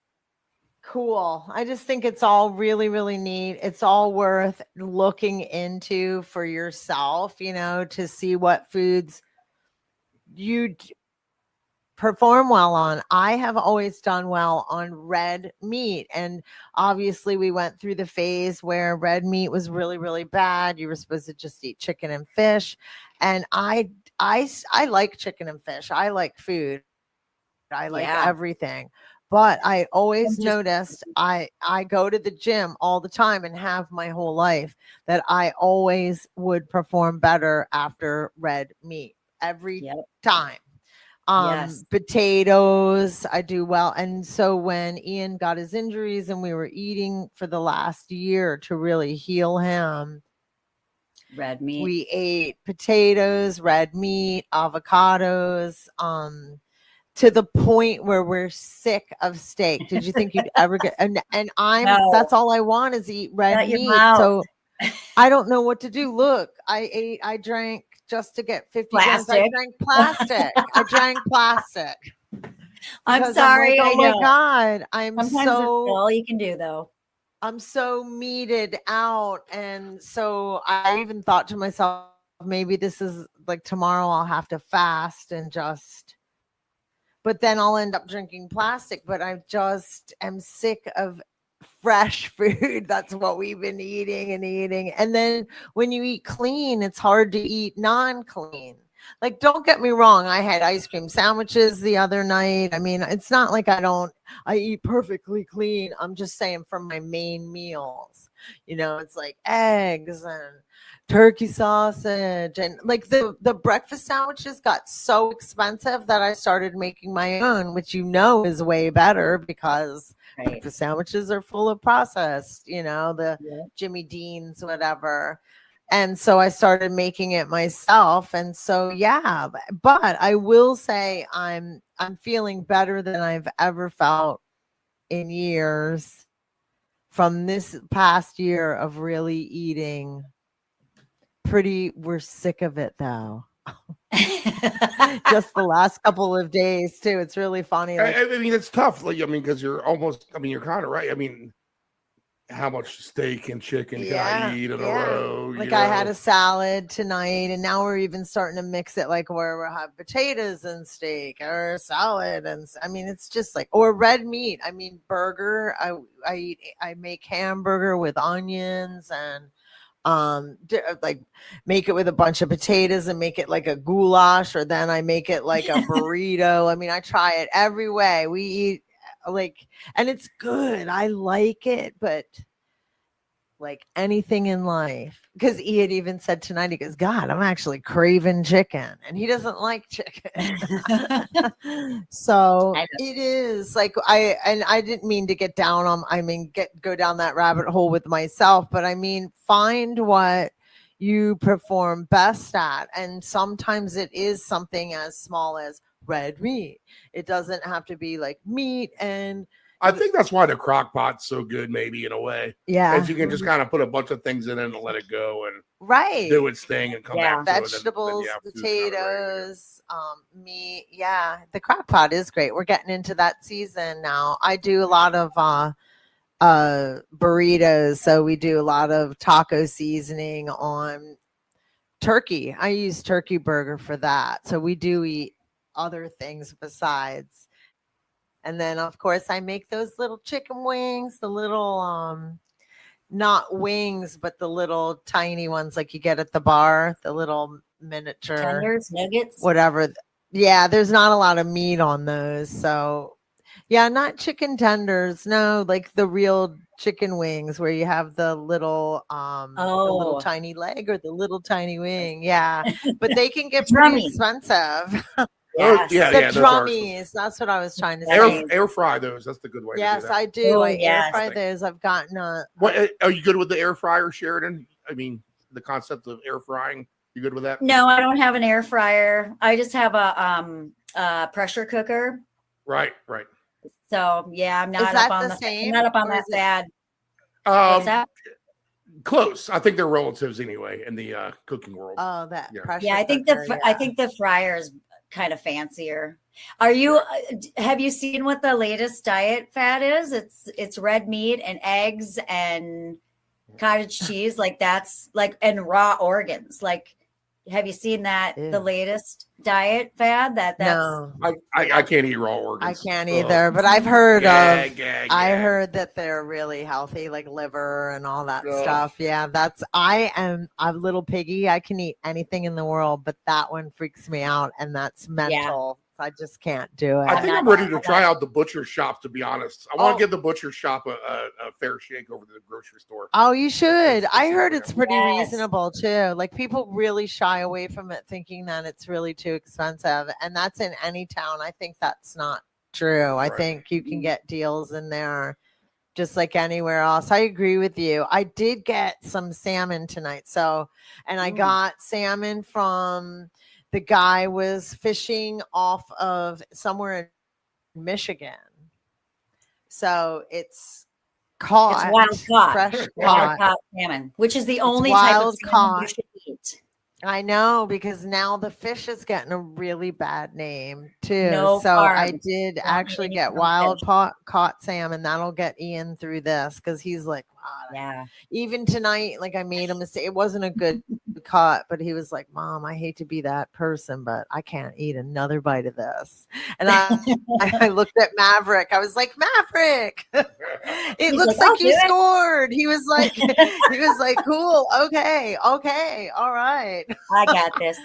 cool. I just think it's all really, really neat. It's all worth looking into for yourself, to see what foods you perform well on. I have always done well on red meat. And obviously we went through the phase where red meat was really, really bad. You were supposed to just eat chicken and fish. And I like chicken and fish. I like food. I like everything. But I always noticed I go to the gym all the time and have my whole life that I always would perform better after red meat every time. Potatoes, I do well. And so when Ian got his injuries and we were eating for the last year to really heal him, red meat, we ate potatoes, red meat, avocados, to the point where we're sick of steak. Did you think you'd ever get? And No. that's all I want is eat red Shut your meat. mouth. So I don't know what to do. Look, I drank just to get 50 grams. I Plastic. drank plastic. I drank plastic. I'm Because sorry. I'm like, oh I my know. God, Sometimes it's all you can do, though. I'm so meated out. And so I even thought to myself, maybe this is like tomorrow I'll have to fast and just, but then I'll end up drinking plastic. But I just am sick of fresh food. That's what we've been eating and eating. And then when you eat clean, it's hard to eat non-clean. Like, don't get me wrong. I had ice cream sandwiches the other night. I mean, it's not like I eat perfectly clean. I'm just saying for my main meals, it's like eggs and turkey sausage and like the breakfast sandwiches got so expensive that I started making my own, which is way better because Right. breakfast sandwiches are full of processed, the Yeah. Jimmy Dean's, whatever. And so I started making it myself. And so, yeah, but I will say I'm feeling better than I've ever felt in years from this past year of really eating we're sick of it though. Just the last couple of days too. It's really funny. Like, I mean, it's tough. Like, because you're kind of right. I mean, how much steak and chicken can I eat in a row? Like I had a salad tonight, and now we're even starting to mix it, like where we'll have potatoes and steak or salad, and I mean, it's just like or red meat. I mean, burger. I make hamburger with onions and like make it with a bunch of potatoes and make it like a goulash, or then I make it like a burrito. I mean, I try it every way. We eat and it's good. I like it, but like anything in life, because he had even said tonight, he goes, God, I'm actually craving chicken, and he doesn't like chicken. So it is like I didn't mean to get down on, go down that rabbit hole with myself, but I mean, find what you perform best at. And sometimes it is something as small as red meat. It doesn't have to be like meat. And I think that's why the crock pot's so good, maybe in a way. Yeah. Because you can just kind of put a bunch of things in it and let it go and do its thing and come back to vegetables, it. Potatoes, meat. Yeah. The crock pot is great. We're getting into that season now. I do a lot of burritos. So we do a lot of taco seasoning on turkey. I use turkey burger for that. So we do eat other things besides. And then, of course, I make those little chicken wings, the little, not wings, but the little tiny ones like you get at the bar, the little miniature tenders, nuggets, whatever. Yeah, there's not a lot of meat on those. So, yeah, not chicken tenders. No, like the real chicken wings where you have the little tiny leg or the little tiny wing. Yeah, but they can get pretty expensive. Yes. The drummies. That's what I was trying to say. Air fry those. That's the good way. Yes, to do that. I do. I air fry those. I've gotten What are you good with the air fryer, Sheridan? I mean, the concept of air frying. You good with that? No, I don't have an air fryer. I just have a pressure cooker. Right. So yeah, I'm not up on same? I'm not up on that bad. What's that? Close. I think they're relatives anyway in the cooking world. Oh, that pressure. Yeah, I think the fryer is kind of fancier. Are you? Have you seen what the latest diet fad is? It's red meat and eggs and cottage cheese. Like that's like and raw organs. Like, have you seen that? The latest diet fad? That's no. I can't eat raw organs. I can't either. But I've heard I heard that they're really healthy, like liver and all that stuff. Yeah, I am a little piggy. I can eat anything in the world, but that one freaks me out, and that's mental. I just can't do it. I think I'm ready to try out the butcher shop, to be honest. I want to give the butcher shop a fair shake over to the grocery store. Oh, you should. I heard it's pretty reasonable too. Like people really shy away from it thinking that it's really too expensive. And that's in any town. I think that's not true. Right. I think you can get deals in there just like anywhere else. I agree with you. I did get some salmon tonight. So, and I got salmon from the guy was fishing off of somewhere in Michigan. So it's caught, It's wild caught, fresh wild caught. caught salmon, which is the only type of wild salmon caught. you should eat. I know, because now the fish is getting a really bad name too. No so I farms. did Don't actually eat get any wild fish. caught salmon. That'll get Ian through this, because he's like, "God, Yeah. even tonight, like I made a mistake. It wasn't a good cut, but he was like, Mom, I hate to be that person, but I can't eat another bite of this. And I looked at Maverick. I was like, Maverick, it He's looks like, like "I'll you do it." scored. He was like, cool. Okay. All right. I got this.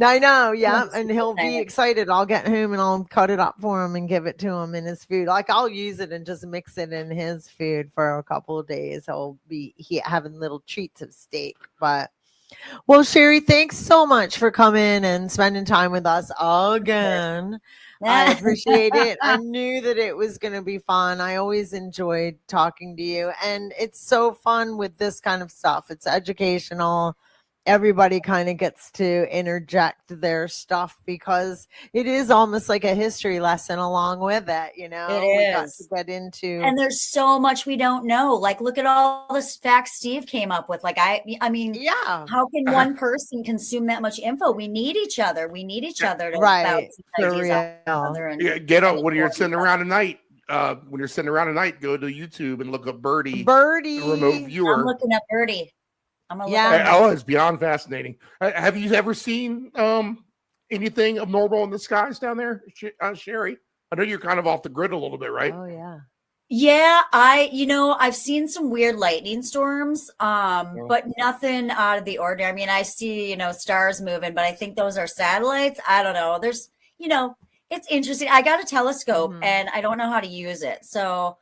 I know, yeah, Yes, and he'll be excited. excited. I'll get home and I'll cut it up for him and give it to him in his food. Like I'll use it and just mix it in his food for a couple of days. He'll be having little treats of steak. But well, Sheri, thanks so much for coming and spending time with us again. I appreciate it. I knew that it was going to be fun. I always enjoyed talking to you, and it's so fun with this kind of stuff. It's educational. Everybody kind of gets to interject their stuff, because it is almost like a history lesson along with it. It we got to is. get into. And there's so much we don't know. Like, look at all the facts Steve came up with. Like, I mean, yeah, how can one person consume that much info? We need each other. We need each other to right, bounce for ideas off each real. other. And Yeah, get up when you're sitting around at night. When you're sitting around at night, go to YouTube and look up Birdie, Birdie, the remote I'm viewer. looking up Birdie. I'm gonna Yeah. look up Oh, it's beyond fascinating. Have you ever seen anything abnormal in the skies down there, Sheri? I know you're kind of off the grid a little bit, right? Oh yeah. Yeah, I've seen some weird lightning storms, but nothing out of the ordinary. I mean, I see, stars moving, but I think those are satellites. I don't know. There's, it's interesting. I got a telescope and I don't know how to use it. So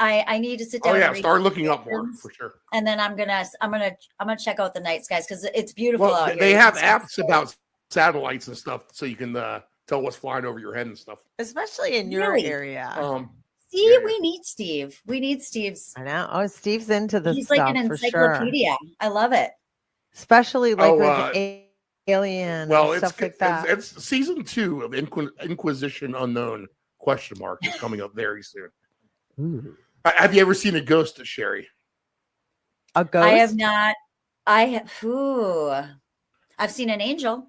I need to sit down. Oh yeah, and read start looking up more for sure. And then I'm gonna check out the night skies, because it's beautiful Well, out here. they have apps about satellites and stuff, so you can tell what's flying over your head and stuff. Especially in your Really? area. See, yeah. we need Steve. We need Steve's. I know. Oh, Steve's into this He's stuff like an for sure. encyclopedia. I love it. Especially like with Alien well, and stuff like that. It's season 2 of Inquisition Unknown ? Is coming up very soon. Ooh. Have you ever seen a ghost, Sheri? A ghost? I have not. I've seen an angel.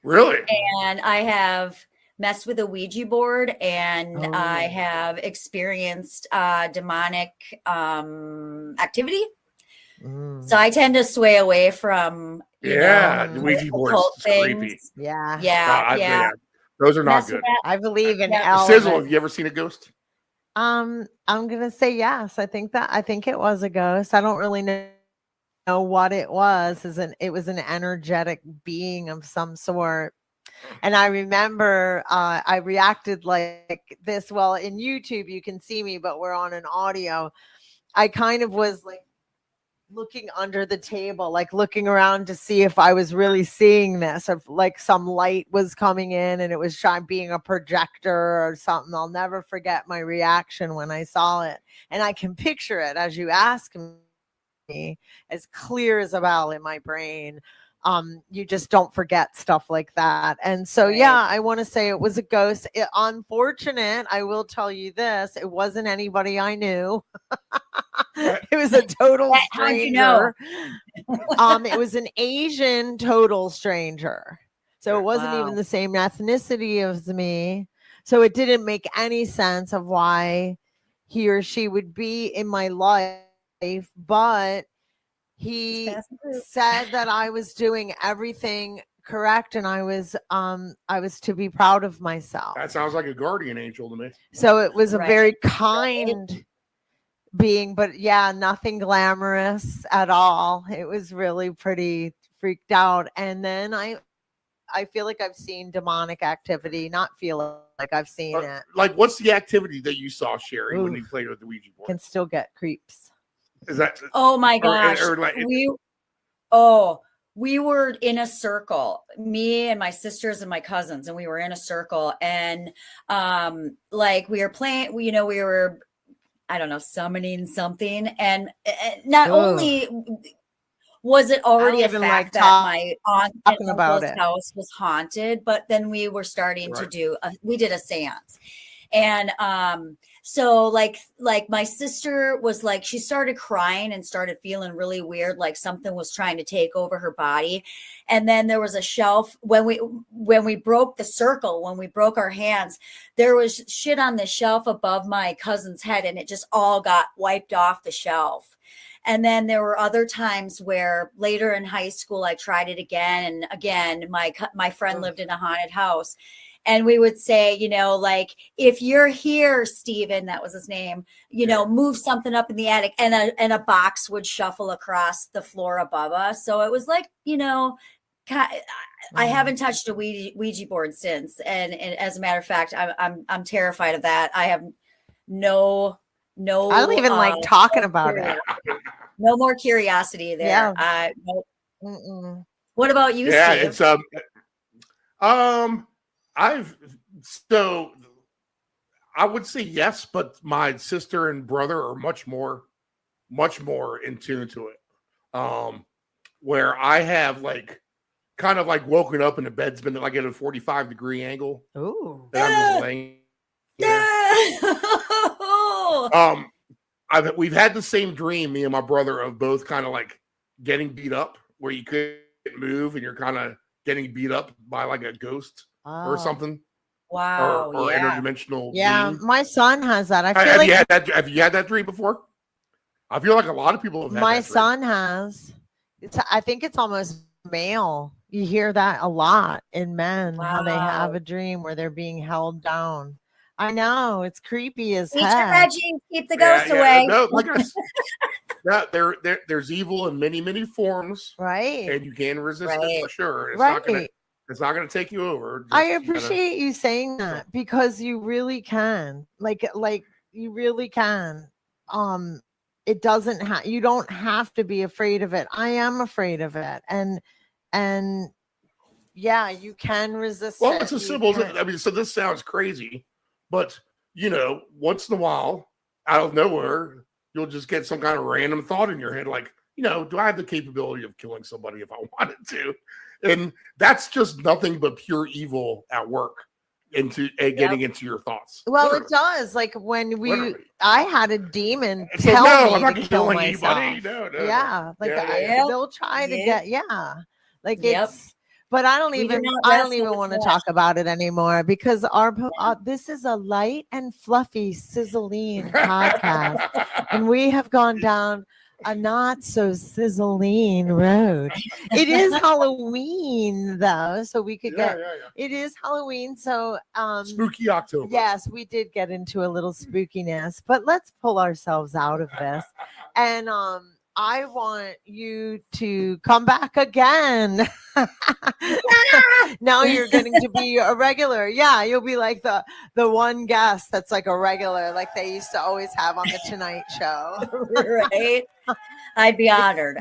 Really? And I have messed with a Ouija board, and I have experienced demonic activity. So I tend to sway away from the Ouija board is creepy. Yeah. Those are not good. I believe in Sizzle, have you ever seen a ghost? I'm gonna say yes. I think it was a ghost. I don't really know what it was. It was an energetic being of some sort. And I remember I reacted like this. Well, in YouTube you can see me, but we're on an audio. I kind of was like looking under the table, like looking around to see if I was really seeing this, or like some light was coming in and it was being a projector or something. I'll never forget my reaction when I saw it. And I can picture it as you ask me, as clear as a bell in my brain. You just don't forget stuff like that. And so, yeah, I want to say it was a ghost. Unfortunate, I will tell you this, it wasn't anybody I knew. It was a total stranger. It was an Asian total stranger. So it wasn't even the same ethnicity as me. So it didn't make any sense of why he or she would be in my life, but he said that I was doing everything correct, and I was to be proud of myself. That sounds like a guardian angel to me. So it was a very kind being, but yeah, nothing glamorous at all. It was really pretty freaked out. And then I feel like I've seen demonic activity, not feel like I've seen it. Like, what's the activity that you saw, Sheri, when you played with the Ouija board? Can still get creeps. Is that? Oh my gosh! We were in a circle, me and my sisters and my cousins, and we were in a circle, and like we were playing. We were, I don't know, summoning something, and not only was it already a even fact like that my aunt and talking about uncle's it. house was haunted? But then we were starting to Right. do, we did a seance. And so like my sister was like, she started crying and started feeling really weird, like something was trying to take over her body. And then there was a shelf when we broke the circle, when we broke our hands, there was shit on the shelf above my cousin's head, and it just all got wiped off the shelf. And then there were other times where later in high school, I tried it again and again. My friend lived in a haunted house. And we would say, you know, like, if you're here, Steven, that was his name, you know, move something up in the attic, and a box would shuffle across the floor above us. So it was like, you know, I haven't touched a Ouija board since. And as a matter of fact, I'm terrified of that. I have no, I don't even like talking about it. no more curiosity there. Yeah. No. What about you, Yeah, Steve? So I would say yes, but my sister and brother are much more in tune to it. Where I have like kind of like woken up and the bed's been like at a 45-degree angle. Ooh. And I'm just laying there. We've had the same dream, me and my brother, of both kind of like getting beat up, where you couldn't move and you're kind of getting beat up by like a ghost or something. Wow. Or interdimensional being. My son has that. Have you had that dream before? I feel like a lot of people have had my that dream. son has. I think it's almost male. You hear that a lot in men, how they have a dream where they're being held down. I know, it's creepy as Eat your heck. veggies, keep the ghosts away. No, like there's evil in many, many forms, right? And you can resist it for sure. It's not gonna take you over. I appreciate you saying that, because you really can. Like you really can. It doesn't have. You don't have to be afraid of it. I am afraid of it, and yeah, you can resist. Well, it's a symbol. I mean, so this sounds crazy, but you know, once in a while, out of nowhere, you'll just get some kind of random thought in your head, like, you know, do I have the capability of killing somebody if I wanted to? And that's just nothing but pure evil at work getting into your thoughts. Well, Literally. it does. Like when I had a demon So, tell I'm me not to kill killing myself. anybody. No. Yeah, like they'll try to get. Yeah, like it's. But I don't even want to talk about it anymore, because this is a light and fluffy sizzling podcast, and we have gone down a not so sizzling road. It is Halloween though, so we could it is Halloween, so spooky October. Yes, we did get into a little spookiness, but let's pull ourselves out of this. And I want you to come back again. Now you're getting to be a regular. Yeah, you'll be like the one guest that's like a regular, like they used to always have on the Tonight Show. Right? I'd be honored.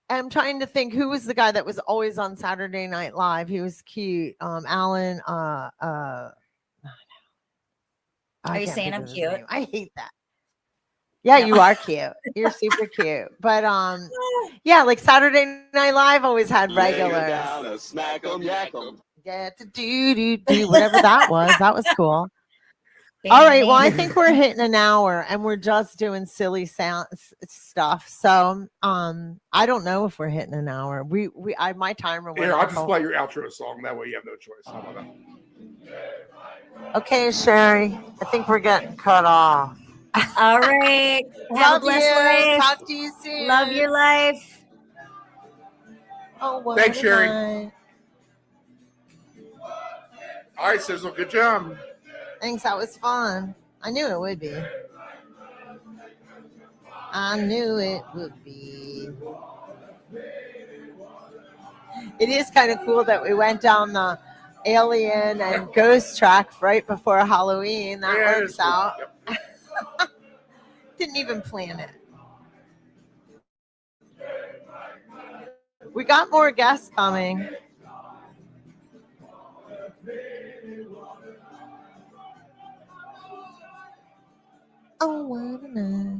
I'm trying to think, who was the guy that was always on Saturday Night Live? He was cute. Alan. Are you saying I'm cute? I hate that. Yeah, you are cute. You're super cute. But yeah, like Saturday Night Live always had regulars. Smack 'em, yak 'em. Yeah, to do whatever that was. That was cool. All right. Well, I think we're hitting an hour and we're just doing silly stuff. So I don't know if we're hitting an hour. My timer went I'll just play your outro song. That way you have no choice. How about that? Okay, Sheri. I think we're getting cut off. All right. Have a blessed life. Talk to you soon. Love your life. Oh, thanks, Sheri. All right, Sizzle. Good job. Thanks. That was fun. I knew it would be. It is kind of cool that we went down the alien and ghost track right before Halloween. That works out. Yep. Didn't even plan it. We got more guests coming. Oh, what a night.